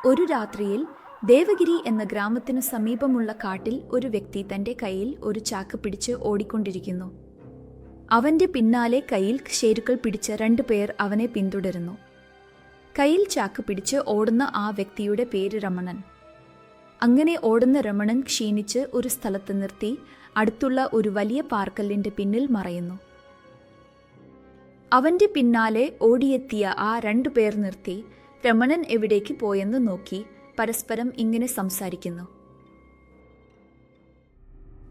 ഒരു രാത്രിയിൽ ദേവഗിരി എന്ന ഗ്രാമത്തിനു സമീപമുള്ള കാട്ടിൽ ഒരു വ്യക്തി തന്റെ കയ്യിൽ ഒരു ചാക്ക് പിടിച്ച് ഓടിക്കൊണ്ടിരിക്കുന്നു. അവന്റെ പിന്നാലെ കയ്യിൽ ഷേരുക്കൾ പിടിച്ച 2 പേർ അവനെ പിന്തുടരുന്നു. കയ്യിൽ ചാക്ക് പിടിച്ച് ഓടുന്ന ആ വ്യക്തിയുടെ പേര് രമണൻ. അങ്ങനെ ഓടുന്ന രമണൻ ക്ഷീണിച്ച് ഒരു സ്ഥലത്ത് നിർത്തി അടുത്തുള്ള ഒരു വലിയ പാറക്കല്ലിന്റെ പിന്നിൽ മറയുന്നു. അവന്റെ പിന്നാലെ ഓടിയെത്തിയ ആ 2 പേർ നിർത്തി രമണൻ എവിടേക്ക് പോയെന്ന് നോക്കി പരസ്പരം ഇങ്ങനെ സംസാരിക്കുന്നു.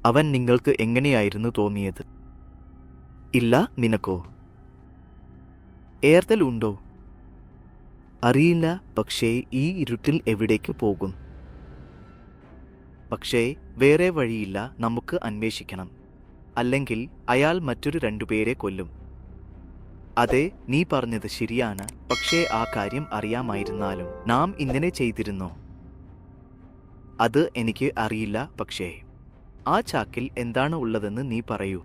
അവൻ നിങ്ങൾക്ക് എങ്ങനെയായിരുന്നു തോന്നിയത്? ഇല്ല, നിനക്കോ? എയർടെൽ ഉണ്ടോ? അറിയില്ല, പക്ഷേ ഈ ഇരുട്ടിൽ എവിടേക്ക് പോകും? പക്ഷേ വേറെ വഴിയില്ല, നമുക്ക് അന്വേഷിക്കണം. അല്ലെങ്കിൽ അയാൾ മറ്റൊരു 2 പേരെ കൊല്ലും. അതെ, നീ പറഞ്ഞത് ശരിയാണ്. പക്ഷേ ആ കാര്യം അറിയാമായിരുന്നാലും നാം ഇങ്ങനെ ചെയ്തിരുന്നോ? അത് എനിക്ക് അറിയില്ല. പക്ഷേ ആ ചാക്കിൽ എന്താണ് ഉള്ളതെന്ന് നീ പറയൂ.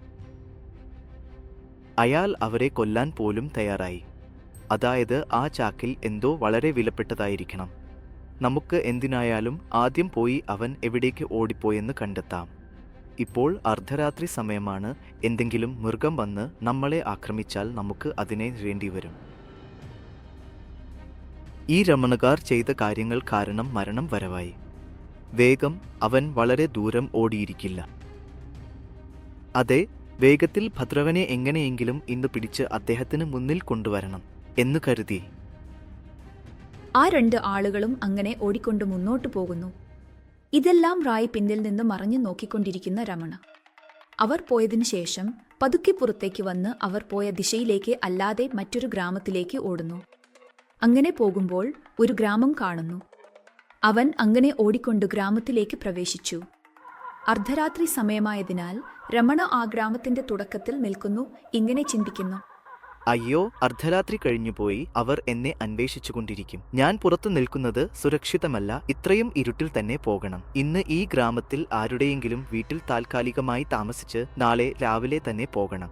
അയാൾ അവരെ കൊല്ലാൻ പോലും തയ്യാറായി. അതായത് ആ ചാക്കിൽ എന്തോ വളരെ വിലപ്പെട്ടതായിരിക്കണം. നമുക്ക് എന്തിനായാലും ആദ്യം പോയി അവൻ എവിടേക്ക് ഓടിപ്പോയെന്ന് കണ്ടെത്താം. ഇപ്പോൾ അർദ്ധരാത്രി സമയമാണ്. എന്തെങ്കിലും മൃഗം വന്ന് നമ്മളെ ആക്രമിച്ചാൽ നമുക്ക് അതിനെ നേരിടേണ്ടിവരും. ഈ രമണകാർ ചെയ്ത കാര്യങ്ങൾ കാരണം മരണം വരവായി. വേഗം അവൻ വളരെ ദൂരം ഓടിയിരിക്കില്ല. അതെ, വേഗത്തിൽ ഭദ്രവനെ എങ്ങനെയെങ്കിലും ഇന്ന് പിടിച്ച് അദ്ദേഹത്തിന് മുന്നിൽ കൊണ്ടുവരണം എന്ന് കരുതി ആ 2 ആളുകളും അങ്ങനെ ഓടിക്കൊണ്ട് മുന്നോട്ടു പോകുന്നു. ഇതെല്ലാം റായ് പിന്നിൽ നിന്ന് മറഞ്ഞു നോക്കിക്കൊണ്ടിരിക്കുന്ന രമണ. അവർ പോയതിനു ശേഷം പതുക്കെ പുറത്തേക്ക് വന്ന് അവർ പോയ ദിശയിലേക്ക് അല്ലാതെ മറ്റൊരു ഗ്രാമത്തിലേക്ക് ഓടുന്നു. അങ്ങനെ പോകുമ്പോൾ ഒരു ഗ്രാമം കാണുന്നു. അവൻ അങ്ങനെ ഓടിക്കൊണ്ട് ഗ്രാമത്തിലേക്ക് പ്രവേശിച്ചു. അർദ്ധരാത്രി സമയമായതിനാൽ രമണ ആ ഗ്രാമത്തിന്റെ തുടക്കത്തിൽ നിൽക്കുന്നു. ഇങ്ങനെ ചിന്തിക്കുന്നു: അയ്യോ, അർദ്ധരാത്രി കഴിഞ്ഞുപോയി. അവർ എന്നെ അന്വേഷിച്ചുകൊണ്ടിരിക്കും. ഞാൻ പുറത്തു നിൽക്കുന്നത് സുരക്ഷിതമല്ല. ഇത്രയും ഇരുട്ടിൽ തന്നെ പോകണം. ഇന്ന് ഈ ഗ്രാമത്തിൽ ആരുടെയെങ്കിലും വീട്ടിൽ താൽക്കാലികമായി താമസിച്ച് നാളെ രാവിലെ തന്നെ പോകണം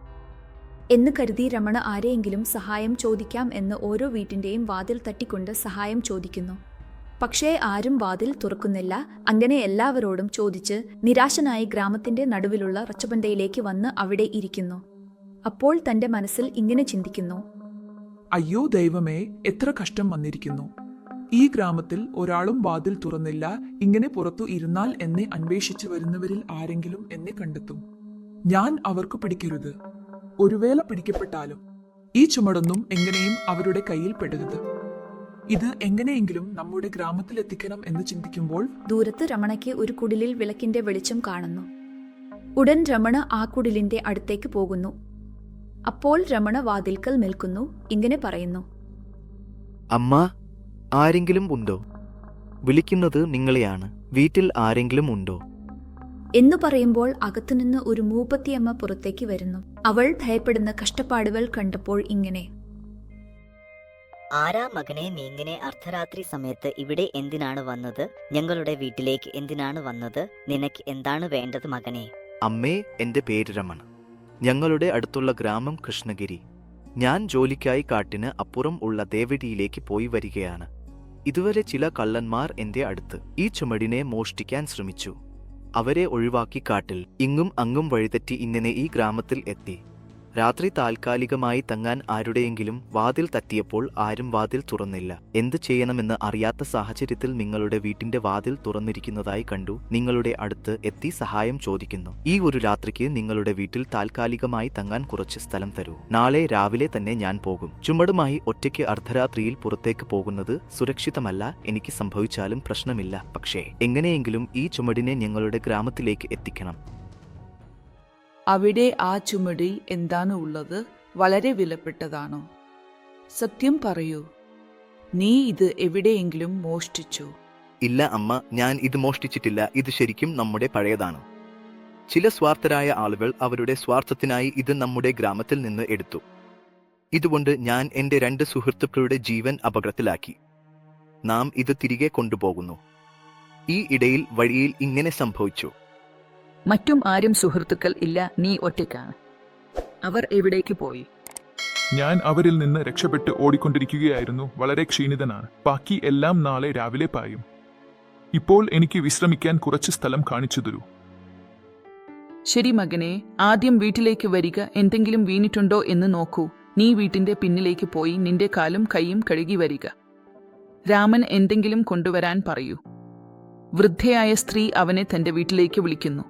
എന്ന് കരുതി രമണ ആരെയെങ്കിലും സഹായം ചോദിക്കാം എന്ന് ഓരോ വീട്ടിന്റെയും വാതിൽ തട്ടിക്കൊണ്ട് സഹായം ചോദിക്കുന്നു. പക്ഷേ ആരും വാതിൽ തുറക്കുന്നില്ല. അങ്ങനെ എല്ലാവരോടും ചോദിച്ച് നിരാശനായി ഗ്രാമത്തിന്റെ നടുവിലുള്ള റച്ചബണ്ടയിലേക്ക് വന്ന് അവിടെ ഇരിക്കുന്നു. അപ്പോൾ തന്റെ മനസ്സിൽ ഇങ്ങനെ ചിന്തിക്കുന്നു: അയ്യോ ദൈവമേ, എത്ര കഷ്ടം വന്നിരിക്കുന്നു. ഈ ഗ്രാമത്തിൽ ഒരാളും വാതിൽ തുറന്നില്ല. ഇങ്ങനെ പുറത്തു ഇരുന്നാൽ എന്നെ അന്വേഷിച്ചു വരുന്നവരിൽ ആരെങ്കിലും എന്നെ കണ്ടെത്തും. ഞാൻ അവർക്ക് പിടിക്കരുത്. ഒരു വേള പിടിക്കപ്പെട്ടാലും ഈ ചുമടൊന്നും എങ്ങനെയും അവരുടെ കയ്യിൽ പെടരുത്. ഇത് എങ്ങനെയെങ്കിലും നമ്മുടെ ഗ്രാമത്തിൽ എത്തിക്കണം എന്ന് ചിന്തിക്കുമ്പോൾ ദൂരത്ത് രമണയ്ക്ക് ഒരു കുടിലിൽ വിളക്കിന്റെ വെളിച്ചം കാണുന്നു. ഉടൻ രമണ ആ കുടിലിന്റെ അടുത്തേക്ക് പോകുന്നു. അപ്പോൾ രമണ വാതിൽക്കൽ നിൽക്കുന്നു. ഇങ്ങനെ പറയുന്നു: അമ്മ, ആരെങ്കിലും ഉണ്ടോ? വിളിക്കുന്നത് നിങ്ങളെയാണ്. വീട്ടിൽ ആരെങ്കിലും ഉണ്ടോ? എന്നു പറയുമ്പോൾ അകത്തുനിന്ന് ഒരു മൂപ്പത്തിയമ്മ പുറത്തേക്ക് വരുന്നു. അവൾ ഭയപ്പെടുന്ന കഷ്ടപ്പാടുകൾ കണ്ടപ്പോൾ ഇങ്ങനെ: ആരാ മകനെ, നീ ഇങ്ങനെ അർദ്ധരാത്രി സമയത്ത് ഇവിടെ എന്തിനാണ് വന്നത്? ഞങ്ങളുടെ വീട്ടിലേക്ക് എന്തിനാണ് വന്നത്? നിനക്ക് എന്താണ് വേണ്ടത് മകനെ? അമ്മേ, എന്റെ പേര് രമണ. ഞങ്ങളുടെ അടുത്തുള്ള ഗ്രാമം കൃഷ്ണഗിരി. ഞാൻ ജോലിക്കായി കാട്ടിന് അപ്പുറം ഉള്ള ദേവടിയിലേക്ക് പോയി വരികയാണ്. ഇതുവരെ ചില കള്ളന്മാർ എന്റെ അടുത്ത് ഈ ചുമടിനെ മോഷ്ടിക്കാൻ ശ്രമിച്ചു. അവരെ ഒഴിവാക്കി കാട്ടിൽ ഇങ്ങും അങ്ങും വഴിതെറ്റി ഇങ്ങനെ ഈ ഗ്രാമത്തിൽ എത്തി. രാത്രി താൽക്കാലികമായി തങ്ങാൻ ആരുടെയെങ്കിലും വാതിൽ തട്ടിയപ്പോൾ ആരും വാതിൽ തുറന്നില്ല. എന്ത് ചെയ്യണമെന്ന് അറിയാത്ത സാഹചര്യത്തിൽ നിങ്ങളുടെ വീട്ടിന്റെ വാതിൽ തുറന്നിരിക്കുന്നതായി കണ്ടു. നിങ്ങളുടെ അടുത്ത് എത്തി സഹായം ചോദിക്കുന്നു. ഈ ഒരു രാത്രിക്ക് നിങ്ങളുടെ വീട്ടിൽ താൽക്കാലികമായി തങ്ങാൻ കുറച്ച് സ്ഥലം തരൂ. നാളെ രാവിലെ തന്നെ ഞാൻ പോകും. ചുമടുമായി ഒറ്റയ്ക്ക് അർദ്ധരാത്രിയിൽ പുറത്തേക്ക് പോകുന്നത് സുരക്ഷിതമല്ല. എനിക്ക് സംഭവിച്ചാലും പ്രശ്നമില്ല. പക്ഷേ എങ്ങനെയെങ്കിലും ഈ ചുമടിനെ ഞങ്ങളുടെ ഗ്രാമത്തിലേക്ക് എത്തിക്കണം. അവിടെ ആ ചുമടിൽ എന്താണ് ഉള്ളത്? വളരെ വിലപ്പെട്ടതാണോ? സത്യം പറയൂ, നീ ഇത് എവിടെയെങ്കിലും മോഷ്ടിച്ചോ? ഇല്ല അമ്മ, ഞാൻ ഇത് മോഷ്ടിച്ചിട്ടില്ല. ഇത് ശരിക്കും നമ്മുടെ പഴയതാണ്. ചില സ്വാർത്ഥരായ ആളുകൾ അവരുടെ സ്വാർത്ഥത്തിനായി ഇത് നമ്മുടെ ഗ്രാമത്തിൽ നിന്ന് എടുത്തു. ഇതുകൊണ്ട് ഞാൻ എന്റെ 2 സുഹൃത്തുക്കളുടെ ജീവൻ അപകടത്തിലാക്കി. നാം ഇത് തിരികെ കൊണ്ടുപോകുന്നു. ഈ ഇടയിൽ വഴിയിൽ ഇങ്ങനെ സംഭവിച്ചു. മറ്റും ആരും സുഹൃത്തുക്കൾ ഇല്ല, നീ ഒറ്റയ്ക്കാണ്. അവർ എവിടേക്ക് പോയി? ഞാൻ അവരിൽ നിന്ന് രക്ഷപ്പെട്ട് ഓടിക്കൊണ്ടിരിക്കുകയായിരുന്നു. വളരെ ക്ഷീണിതനാണ്. ബാക്കി എല്ലാം നാളെ രാവിലെ പായും. ഇപ്പോൾ എനിക്ക് വിശ്രമിക്കാൻ കുറച്ച് സ്ഥലം കാണിച്ചു തരൂ. ശരി മകനെ, ആദ്യം വീട്ടിലേക്ക് വരിക. എന്തെങ്കിലും വീണിട്ടുണ്ടോ എന്ന് നോക്കൂ. നീ വീട്ടിന്റെ പിന്നിലേക്ക് പോയി നിന്റെ കാലും കൈയും കഴുകി വരിക. രാമൻ എന്തെങ്കിലും കൊണ്ടുവരാൻ പറയൂ. വൃദ്ധയായ സ്ത്രീ അവനെ തന്റെ വീട്ടിലേക്ക് വിളിക്കുന്നു.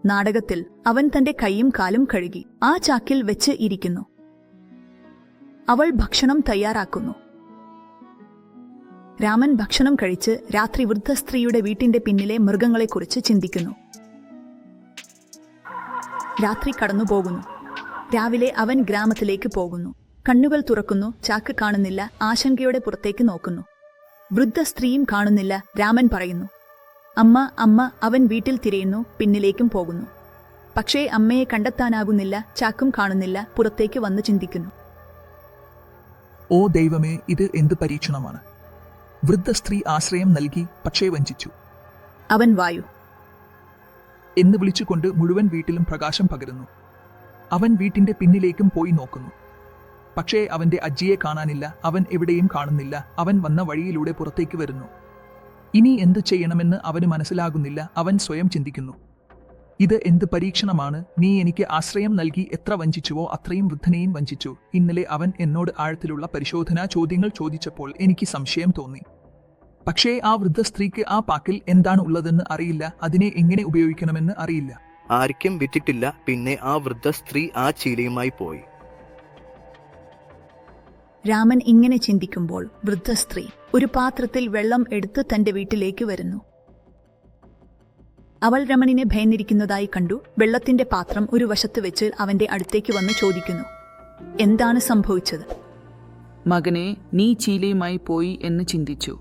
നാടകത്തിൽ അവൻ തന്റെ കൈയും കാലും കഴുകി ആ ചാക്കിൽ വെച്ച് ഇരിക്കുന്നു. അവൾ ഭക്ഷണം തയ്യാറാക്കുന്നു. രാമൻ ഭക്ഷണം കഴിച്ച് രാത്രി വൃദ്ധ സ്ത്രീയുടെ വീട്ടിന്റെ പിന്നിലെ മൃഗങ്ങളെക്കുറിച്ച് ചിന്തിക്കുന്നു. രാത്രി കടന്നുപോകുന്നു. രാവിലെ അവൻ ഗ്രാമത്തിലേക്ക് പോകുന്നു. കണ്ണുകൾ തുറക്കുന്നു. ചാക്ക് കാണുന്നില്ല. ആശങ്കയോടെ പുറത്തേക്ക് നോക്കുന്നു. വൃദ്ധ സ്ത്രീയും കാണുന്നില്ല. രാമൻ പറയുന്നു, അമ്മ അമ്മ. അവൻ വീട്ടിൽ തിരയുന്നു. പിന്നിലേക്കും പോകുന്നു. പക്ഷേ അമ്മയെ കണ്ടെത്താനാകുന്നില്ല. ചാക്കും കാണുന്നില്ല. പുറത്തേക്ക് വന്ന് ചിന്തിക്കുന്നു. ഓ ദൈവമേ, ഇത് എന്ത് പരീക്ഷണമാണ്! വൃദ്ധ സ്ത്രീ ആശ്രയം നൽകി, പക്ഷേ വഞ്ചിച്ചു. അവൻ വായു എന്ന് വിളിച്ചുകൊണ്ട് മുഴുവൻ വീട്ടിലും പ്രകാശം പകരുന്നു. അവൻ വീട്ടിന്റെ പിന്നിലേക്കും പോയി നോക്കുന്നു. പക്ഷേ അവന്റെ അജ്ജിയെ കാണാനില്ല. അവൻ എവിടെയും കാണുന്നില്ല. അവൻ വന്ന വഴിയിലൂടെ പുറത്തേക്ക് വരുന്നു. ഇനി എന്തു ചെയ്യണമെന്ന് അവന് മനസ്സിലാകുന്നില്ല. അവൻ സ്വയം ചിന്തിക്കുന്നു, ഇത് എന്ത് പരീക്ഷണമാണ്! നീ എനിക്ക് ആശ്രയം നൽകി എത്ര വഞ്ചിച്ചുവോ അത്രയും വൃദ്ധനെയും വഞ്ചിച്ചു. ഇന്നലെ അവൻ എന്നോട് ആഴത്തിലുള്ള പരിശോധനാ ചോദ്യങ്ങൾ ചോദിച്ചപ്പോൾ എനിക്ക് സംശയം തോന്നി. പക്ഷേ ആ വൃദ്ധ സ്ത്രീക്ക് ആ പാക്കിൽ എന്താണ് ഉള്ളതെന്ന് അറിയില്ല. അതിനെ എങ്ങനെ ഉപയോഗിക്കണമെന്ന് അറിയില്ല. ആർക്കും വിറ്റിട്ടില്ല. പിന്നെ ആ വൃദ്ധ സ്ത്രീ ആ ചീലയുമായി പോയി. രാമൻ ഇങ്ങനെ ചിന്തിക്കുമ്പോൾ വൃദ്ധ സ്ത്രീ ഒരു പാത്രത്തിൽ വെള്ളം എടുത്ത് തന്റെ വീട്ടിലേക്ക് വരുന്നു. അവൾ രമണിനെ ഭയന്നിരിക്കുന്നതായി കണ്ടു. വെള്ളത്തിന്റെ പാത്രം ഒരു വശത്ത് വെച്ച് അവന്റെ അടുത്തേക്ക് വന്ന് ചോദിക്കുന്നു, എന്താണ് സംഭവിച്ചത്? മകനെ, നീ ചീലയുമായി പോയി എന്ന് ചിന്തിച്ചു,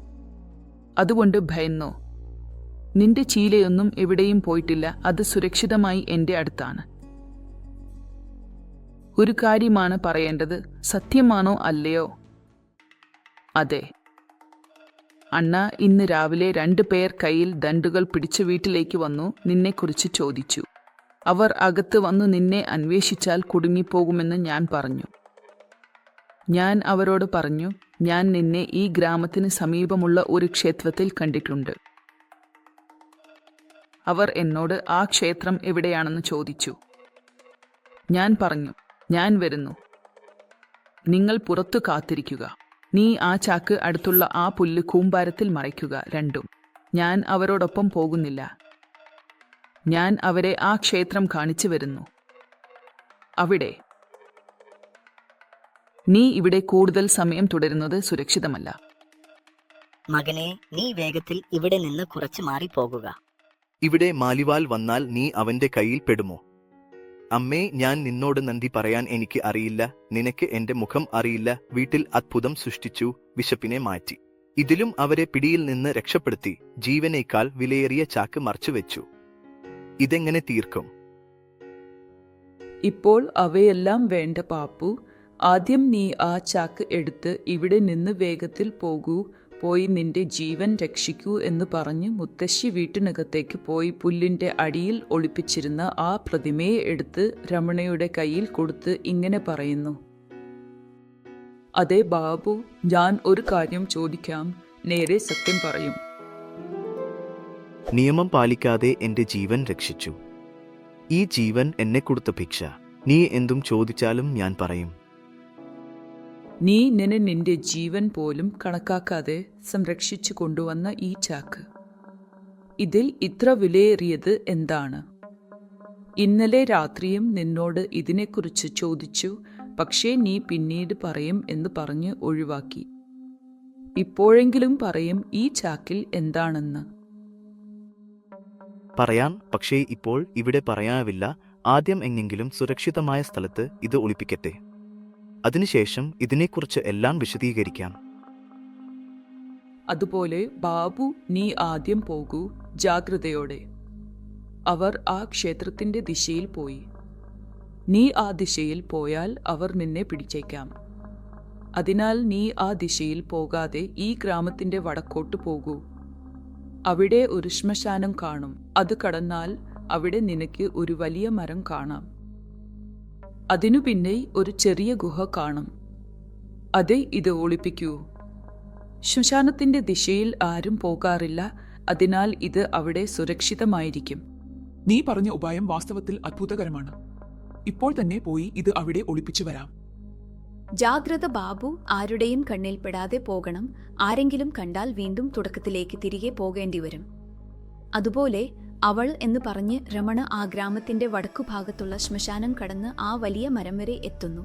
അതുകൊണ്ട് ഭയന്നോ? നിന്റെ ചീലയൊന്നും എവിടെയും പോയിട്ടില്ല. അത് സുരക്ഷിതമായി എന്റെ അടുത്താണ്. ഒരു കാര്യമാണ് പറയേണ്ടത്. സത്യമാണോ അല്ലയോ? അതെ അണ്ണ, ഇന്ന് രാവിലെ 2 പേർ കയ്യിൽ ദണ്ടുകൾ പിടിച്ച് വീട്ടിലേക്ക് വന്നു. നിന്നെക്കുറിച്ച് ചോദിച്ചു. അവർ അകത്ത് വന്നു നിന്നെ അന്വേഷിച്ചാൽ കുടുങ്ങിപ്പോകുമെന്ന് ഞാൻ പറഞ്ഞു. ഞാൻ അവരോട് പറഞ്ഞു, ഞാൻ നിന്നെ ഈ ഗ്രാമത്തിന് സമീപമുള്ള ഒരു ക്ഷേത്രത്തിൽ കണ്ടിട്ടുണ്ട്. അവർ എന്നോട് ആ ക്ഷേത്രം എവിടെയാണെന്ന് ചോദിച്ചു. ഞാൻ പറഞ്ഞു, ഞാൻ വരുന്നു. നിങ്ങൾ പുറത്തു കാത്തിരിക്കുക. നീ ആ ചാക്ക് അടുത്തുള്ള ആ പുല്ല് കൂമ്പാരത്തിൽ മറയ്ക്കുക. രണ്ടും. ഞാൻ അവരോടൊപ്പം പോകുന്നില്ല. ഞാൻ അവരെ ആ ക്ഷേത്രം കാണിച്ചു വരുന്നു. അവിടെ. നീ ഇവിടെ കൂടുതൽ സമയം തുടരുന്നത് സുരക്ഷിതമല്ല. മകനെ, നീ വേഗത്തിൽ ഇവിടെ നിന്ന് കുറച്ച് മാറിപ്പോകുക. ഇവിടെ മാലിവാൽ വന്നാൽ നീ അവന്റെ കയ്യിൽ പെടുമോ? അമ്മേ, ഞാൻ നിന്നോട് നന്ദി പറയാൻ എനിക്ക് അറിയില്ല. നിനക്ക് എന്റെ മുഖം അറിയില്ല. വീട്ടിൽ അത്ഭുതം സൃഷ്ടിച്ചു. വിശപ്പിനെ മാറ്റി. ഇതിലും അവരെ പിടിയിൽ നിന്ന് രക്ഷപ്പെടുത്തി. ജീവനേക്കാൾ വിലയേറിയ ചാക്ക് മറച്ചുവെച്ചു. ഇതെങ്ങനെ തീർക്കും? ഇപ്പോൾ അവയെല്ലാം വേണ്ട പാപ്പു. ആദ്യം നീ ആ ചാക്ക് എടുത്ത് ഇവിടെ നിന്ന് വേഗത്തിൽ പോകൂ. പോയി നിന്റെ ജീവൻ രക്ഷിക്കൂ എന്ന് പറഞ്ഞ് മുത്തശ്ശി വീട്ടിനകത്തേക്ക് പോയി പുല്ലിന്റെ അടിയിൽ ഒളിപ്പിച്ചിരുന്ന ആ പ്രതിമയെ എടുത്ത് രമണയുടെ കയ്യിൽ കൊടുത്ത് ഇങ്ങനെ പറയുന്നു, അതെ ബാബു, ഞാൻ ഒരു കാര്യം ചോദിക്കാം. നേരെ സത്യം പറയും. നിയമം പാലിക്കാതെ എന്റെ ജീവൻ രക്ഷിച്ചു. ഈ ജീവൻ എന്നെ കൊടുത്ത ഭിക്ഷ. നീ എന്തും ചോദിച്ചാലും ഞാൻ പറയും. നീ നിന്റെ ജീവൻ പോലും കണക്കാക്കാതെ സംരക്ഷിച്ചു കൊണ്ടുവന്ന ഈ ചാക്ക്, ഇതിൽ ഇത്ര വിലയേറിയത് എന്താണ്? ഇന്നലെ രാത്രിയും നിന്നോട് ഇതിനെക്കുറിച്ച് ചോദിച്ചു. പക്ഷേ നീ പിന്നീട് പറയും എന്ന് പറഞ്ഞ് ഒഴിവാക്കി. ഇപ്പോഴെങ്കിലും പറയും ഈ ചാക്കിൽ എന്താണെന്ന്. പറയാൻ, പക്ഷേ ഇപ്പോൾ ഇവിടെ പറയാവില്ല. ആദ്യം എങ്ങെങ്കിലും സുരക്ഷിതമായ സ്ഥലത്ത് ഇത് ഒളിപ്പിക്കട്ടെ. അതിനുശേഷം ഇതിനെക്കുറിച്ച് എല്ലാം വിശദീകരിക്കാം. അതുപോലെ ബാബു, നീ ആദ്യം പോകൂ, ജാഗ്രതയോടെ. അവർ ആ ക്ഷേത്രത്തിന്റെ ദിശയിൽ പോയി. നീ ആ ദിശയിൽ പോയാൽ അവർ നിന്നെ പിടിച്ചേക്കാം. അതിനാൽ നീ ആ ദിശയിൽ പോകാതെ ഈ ഗ്രാമത്തിന്റെ വടക്കോട്ട് പോകൂ. അവിടെ ഒരു ശ്മശാനം കാണും. അത് കടന്നാൽ അവിടെ നിനക്ക് ഒരു വലിയ മരം കാണാം. അതിനു പിന്നെ ഒരു ചെറിയ ഗുഹ കാണും. അതെ, ഇത് ഒളിപ്പിക്കൂ. ശ്മശാനത്തിന്റെ ദിശയിൽ ആരും പോകാറില്ല, അതിനാൽ ഇത് അവിടെ സുരക്ഷിതമായിരിക്കും. നീ പറഞ്ഞ ഉപായം വാസ്തവത്തിൽ അത്ഭുതകരമാണ്. ഇപ്പോൾ തന്നെ പോയി ഇത് അവിടെ ഒളിപ്പിച്ചു വരാം. ജാഗ്രത ബാബു, ആരുടെയും കണ്ണിൽപ്പെടാതെ പോകണം. ആരെങ്കിലും കണ്ടാൽ വീണ്ടും തുടക്കത്തിലേക്ക് തിരികെ പോകേണ്ടി വരും. അതുപോലെ അവൾ എന്ന് പറഞ്ഞ് രമണ ആ ഗ്രാമത്തിന്റെ വടക്കുഭാഗത്തുള്ള ശ്മശാനം കടന്ന് ആ വലിയ മരം വരെ എത്തുന്നു.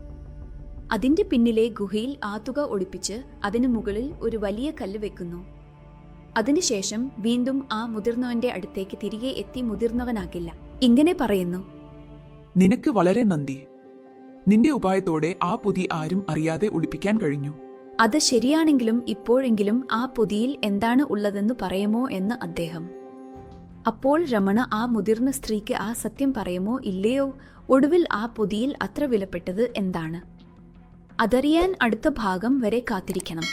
അതിന്റെ പിന്നിലെ ഗുഹയിൽ ആ തുക ഒളിപ്പിച്ച് അതിനു മുകളിൽ ഒരു വലിയ കല്ല് വെക്കുന്നു. അതിനുശേഷം വീണ്ടും ആ മുതിർന്നവന്റെ അടുത്തേക്ക് തിരികെ എത്തി മുതിർന്നവനാകില്ല. ഇങ്ങനെ പറയുന്നു: നിനക്ക് വളരെ നന്ദി. നിന്റെ ഉപായത്തോടെ ആ പൊതി ആരും അറിയാതെ ഒളിപ്പിക്കാൻ കഴിഞ്ഞു. അത് ശരിയാണെങ്കിലും ഇപ്പോഴെങ്കിലും ആ പൊതിയിൽ എന്താണ് ഉള്ളതെന്ന് പറയുമോ എന്ന് അദ്ദേഹം. അപ്പോൾ രമണ ആ മുതിർന്ന സ്ത്രീക്ക് ആ സത്യം പറയുമോ ഇല്ലയോ? ഒടുവിൽ ആ പൊതിയിൽ അത്ര വിലപ്പെട്ടത് എന്താണ്? അതറിയാൻ അടുത്ത ഭാഗം വരെ കാത്തിരിക്കണം.